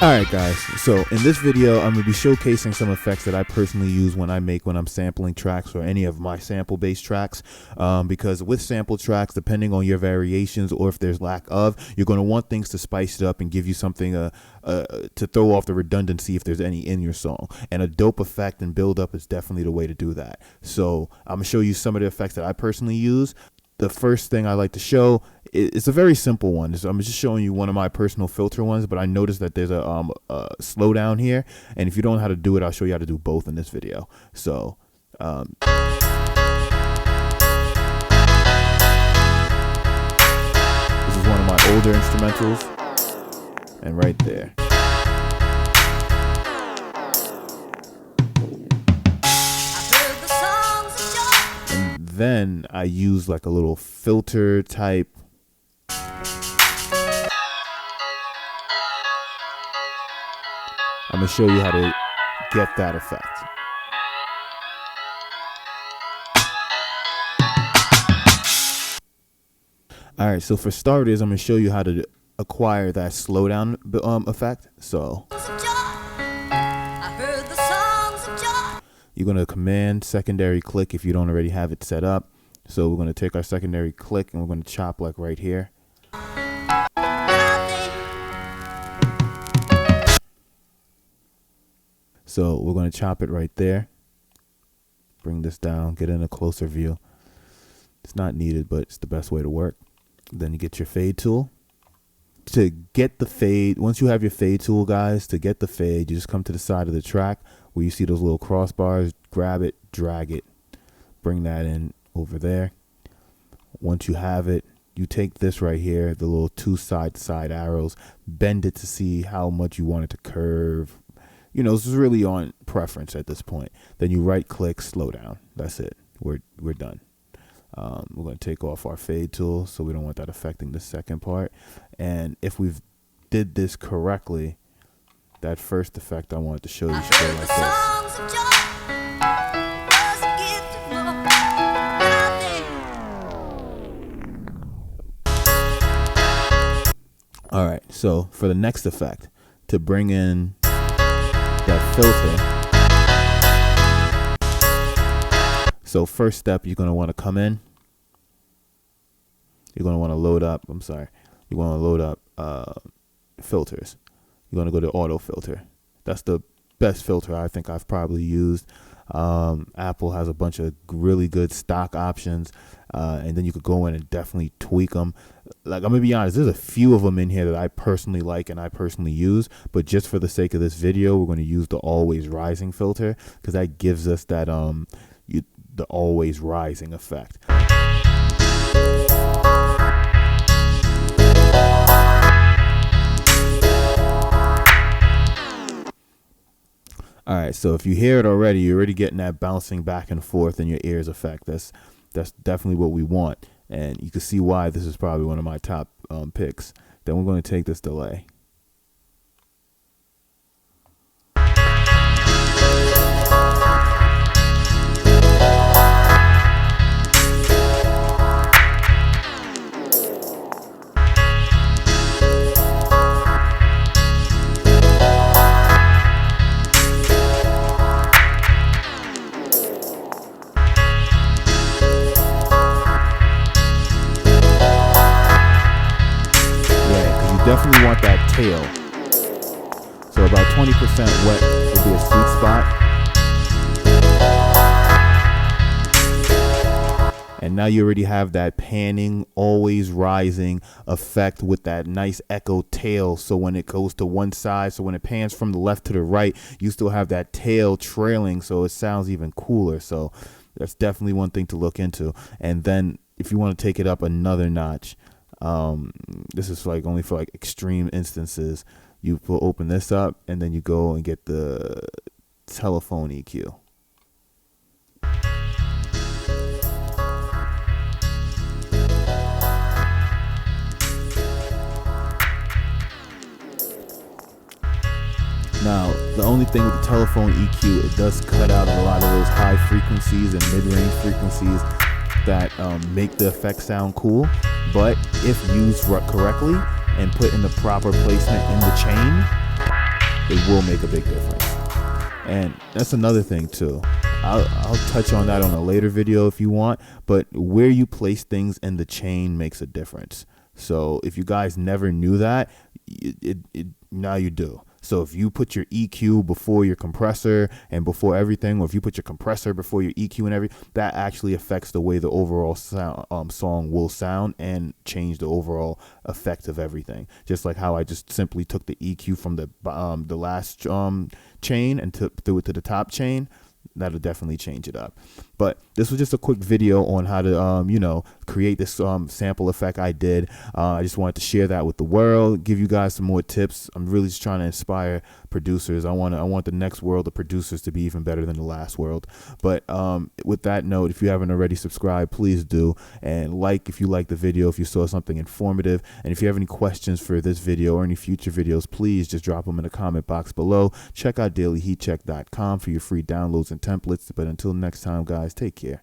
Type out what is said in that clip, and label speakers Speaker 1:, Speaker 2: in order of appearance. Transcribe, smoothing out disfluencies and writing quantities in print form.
Speaker 1: Alright guys, so in this video I'm going to be showcasing some effects that I personally use when I'm sampling tracks or any of my sample based tracks, because with sample tracks, depending on your variations or if there's lack of, you're going to want things to spice it up and give you something to throw off the redundancy if there's any in your song. And a dope effect and build up is definitely the way to do that. So I'm going to show you some of the effects that I personally use. The first thing I like to show is a very simple one. So I'm just showing you one of my personal filter ones, but I noticed that there's a slowdown here, and if you don't know how to do it, I'll show you how to do both in this video. So this is one of my older instrumentals, and right there. Then I use like a little filter type. I'm going to show you how to get that effect. All right, so for starters, I'm going to show you how to acquire that slowdown effect. So you're going to command secondary click if you don't already have it set up. So we're going to take our secondary click and we're going to chop like right here. So we're going to chop it right there. Bring this down, get in a closer view. It's not needed, but it's the best way to work. Then you get your fade tool. To get the fade, once you have your fade tool, guys, to get the fade, you just come to the side of the track where you see those little crossbars, grab it, drag it, bring that in over there. Once you have it, you take this right here, the little two side-to-side arrows, bend it to see how much you want it to curve. You know, this is really on preference at this point. Then you right-click, slow down. That's it. We're done. We're going to take off our fade tool, so we don't want that affecting the second part. And if we've did this correctly, that first effect I wanted to show you should go like this. All right, so for the next effect, to bring in that filter. So first step, you're going to want to come in. You're going to want to load up. You want to load up filters. You're going to go to auto filter. That's the best filter I think I've probably used. Apple has a bunch of really good stock options, and then you could go in and definitely tweak them. Like, I'm gonna be honest, there's a few of them in here that I personally like and I personally use, but just for the sake of this video, we're going to use the always rising filter because that gives us that the always rising effect. All right, so if you hear it already, you're already getting that bouncing back and forth in your ears effect. That's definitely what we want, and you can see why this is probably one of my top picks. Then we're going to take this delay. Definitely want that tail. So about 20% wet would be a sweet spot. And now you already have that panning, always rising effect with that nice echo tail. So when it goes to one side, so when it pans from the left to the right, you still have that tail trailing, so it sounds even cooler. So that's definitely one thing to look into. And then if you want to take it up another notch, this is like only for like extreme instances, you will open this up and then you go and get the telephone EQ. Now, the only thing with the telephone EQ, it does cut out a lot of those high frequencies and mid-range frequencies that make the effect sound cool. But if used correctly and put in the proper placement in the chain, it will make a big difference. And that's another thing too. I'll touch on that on a later video if you want, but where you place things in the chain makes a difference. So if you guys never knew that, now you do. So if you put your EQ before your compressor and before everything, or if you put your compressor before your EQ and everything, that actually affects the way the overall sound, song will sound and change the overall effect of everything. Just like how I just simply took the EQ from the last chain and threw it to the top chain. That'll definitely change it up. But this was just a quick video on how to, create this sample effect I did. I just wanted to share that with the world, give you guys some more tips. I'm really just trying to inspire producers. I want the next world of producers to be even better than the last world. But with that note, if you haven't already subscribed, please do. And if you liked the video, if you saw something informative. And if you have any questions for this video or any future videos, please just drop them in the comment box below. Check out dailyheatcheck.com for your free downloads and templates. But until next time, guys, take care.